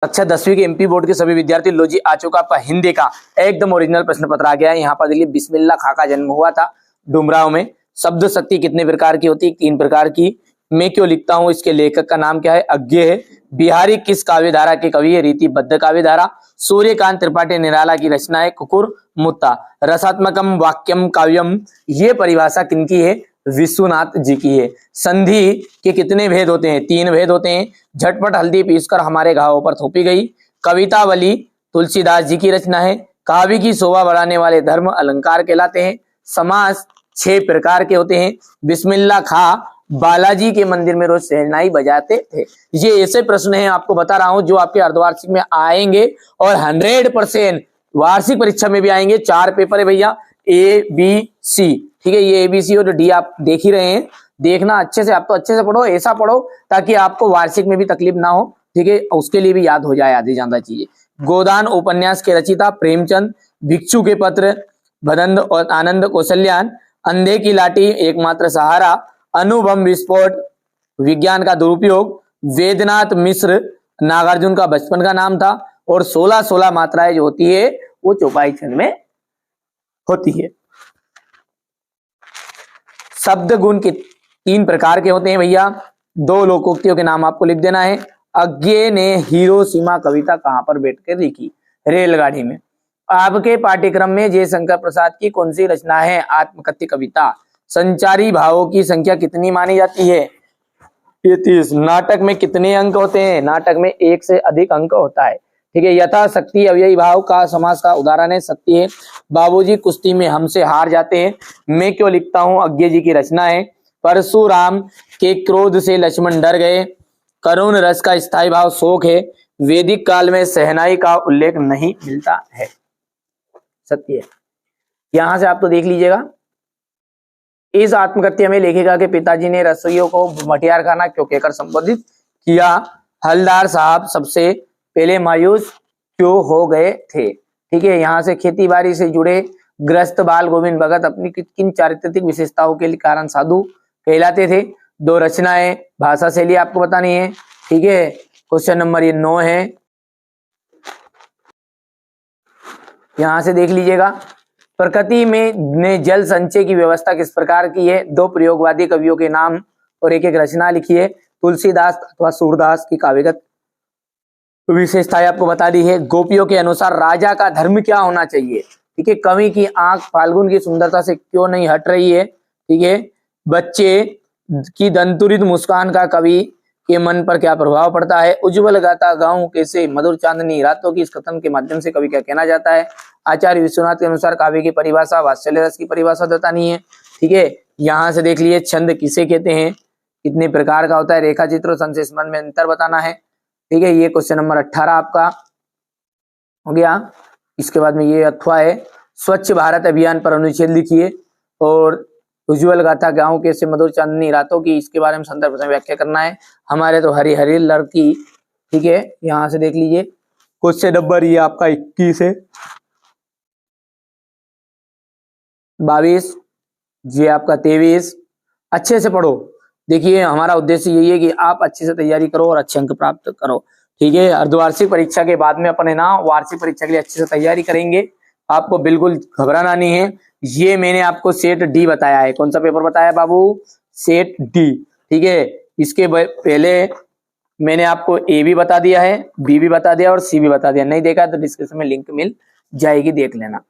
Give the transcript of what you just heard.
अच्छा 10वीं के एमपी बोर्ड के सभी विद्यार्थी लो जी आ चुका आपका हिंदी का एकदम ओरिजिनल प्रश्न पत्र आ गया है। यहाँ पर देखिए बिस्मिल्लाह खां का जन्म हुआ था डुमराव में। शब्द शक्ति कितने प्रकार की होती है? 3 प्रकार की। मैं क्यों लिखता हूँ इसके लेखक का नाम क्या है? अज्ञे है। बिहारी किस काव्य धारा के कवि है? रीतिबद्ध काव्य धारा। सूर्यकांत त्रिपाठी निराला की रचना है कुकुर मुत्ता। रसात्मकम वाक्यम काव्यम ये परिभाषा किनकी है? विश्वनाथ जी की है। संधि के कितने भेद होते हैं? 3 भेद होते हैं। झटपट हल्दी पीसकर हमारे घावों पर थोपी गई। कवितावली तुलसीदास जी की रचना है। काव्य की शोभा बढ़ाने वाले धर्म अलंकार कहलाते हैं। समास 6 प्रकार के होते हैं। बिस्मिल्लाह खां बालाजी के मंदिर में रोज शहनाई बजाते थे। ये ऐसे प्रश्न हैं आपको बता रहा हूं जो आपके अर्धवार्षिक में आएंगे और 100% वार्षिक परीक्षा में भी आएंगे। 4 पेपर है भैया, ए बी सी, ठीक है। ये एबीसी और डी आप देख ही रहे हैं। देखना अच्छे से, आप तो अच्छे से पढ़ो, ऐसा पढ़ो ताकि आपको वार्षिक में भी तकलीफ ना हो, ठीक है। उसके लिए भी याद हो जाए आधी ज्यादा चीजें। गोदान उपन्यास के रचयिता प्रेमचंद। भिक्षु के पत्र, भदंत और आनंद कौशल्यान। अंधे की लाठी, एकमात्र सहारा। अणुबम विस्फोट, विज्ञान का दुरुपयोग। वेदनाथ मिश्र, नागार्जुन का बचपन का नाम था। और 16 मात्राएं जो होती है वो चौपाई छंद में होती है। शब्द गुण के 3 प्रकार के होते हैं भैया। 2 लोकोक्तियों के नाम आपको लिख देना है। अज्ञे ने हिरोशिमा कविता कहां पर बैठकर लिखी? रेलगाड़ी में। आपके पाठ्यक्रम में जयशंकर प्रसाद की कौन सी रचना है? आत्मकथ्य कविता। संचारी भावों की संख्या कितनी मानी जाती है? 33। नाटक में कितने अंक होते हैं? नाटक में 1 से अधिक अंक होता है, ठीक है। यथाशक्ति अव्ययी भाव का समास का उदाहरण है सत्य है। बाबूजी कुश्ती में हमसे हार जाते हैं। मैं क्यों लिखता हूं अज्ञे जी की रचना है। परशुराम के क्रोध से लक्ष्मण डर गए। करुण रस का स्थायी भाव शोक है। वैदिक काल में शहनाई का उल्लेख नहीं मिलता है, सत्य है। यहां से आप तो देख लीजिएगा। इस आत्मकथ्य में लेखिका के पिताजी ने रसोइयों को मटियार खाना क्यों कहकर संबोधित किया? हलदार साहब सबसे पहले मायूस क्यों हो गए थे, ठीक है। यहाँ से खेती बाड़ी से जुड़े ग्रस्त बाल गोविंद भगत अपनी किन चारित्रिक विशेषताओं के कारण साधु कहलाते थे? 2 रचनाएं। भाषा शैली आपको बतानी है, ठीक है। क्वेश्चन नंबर ये 9 है। यहां से देख लीजिएगा। प्रकृति में ने जल संचय की व्यवस्था किस प्रकार की है? 2 प्रयोगवादी कवियों के नाम और एक रचना लिखी है। तुलसीदास अथवा सूरदास की काव्यगत विशेषताएं आपको बता दी है। गोपियों के अनुसार राजा का धर्म क्या होना चाहिए? ठीक है। कवि की आंख फाल्गुन की सुंदरता से क्यों नहीं हट रही है? ठीक है। बच्चे की दंतुरित मुस्कान का कवि के मन पर क्या प्रभाव पड़ता है? उज्जवल गाता गाऊं कैसे मधुर चांदनी रातों की इस कथन के माध्यम से कवि क्या कहना चाहता है? आचार्य विश्वनाथ के अनुसार काव्य की परिभाषा वात्सल्य रस की परिभाषा बतानी है, ठीक है। यहाँ से देख लिए छंद किसे कहते हैं, कितने प्रकार का होता है, रेखा चित्र और संशय स्मरण में अंतर बताना है, ठीक है। ये क्वेश्चन नंबर 18 आपका हो गया। इसके बाद में ये अथवा है, स्वच्छ भारत अभियान पर अनुच्छेद लिखिए और उज्ज्वल गाथा गाँव के से मधुर चांदनी रातों की, इसके बारे में संदर्भ में व्याख्या करना है। हमारे तो हरी हरी लड़की, ठीक है। यहाँ से देख लीजिए क्वेश्चन नंबर ये आपका 21 है, 22, ये आपका 23। अच्छे से पढ़ो। देखिए हमारा उद्देश्य यही है कि आप अच्छे से तैयारी करो और अच्छे अंक प्राप्त करो, ठीक है। अर्धवार्षिक परीक्षा के बाद में अपन है ना वार्षिक परीक्षा के लिए अच्छे से तैयारी करेंगे। आपको बिल्कुल घबराना नहीं है। ये मैंने आपको सेट डी बताया है। कौन सा पेपर बताया बाबू? सेट डी, ठीक है। इसके पहले मैंने आपको ए भी बता दिया है, बी भी बता दिया और सी भी बता दिया। नहीं देखा तो डिस्क्रिप्शन में लिंक मिल जाएगी, देख लेना।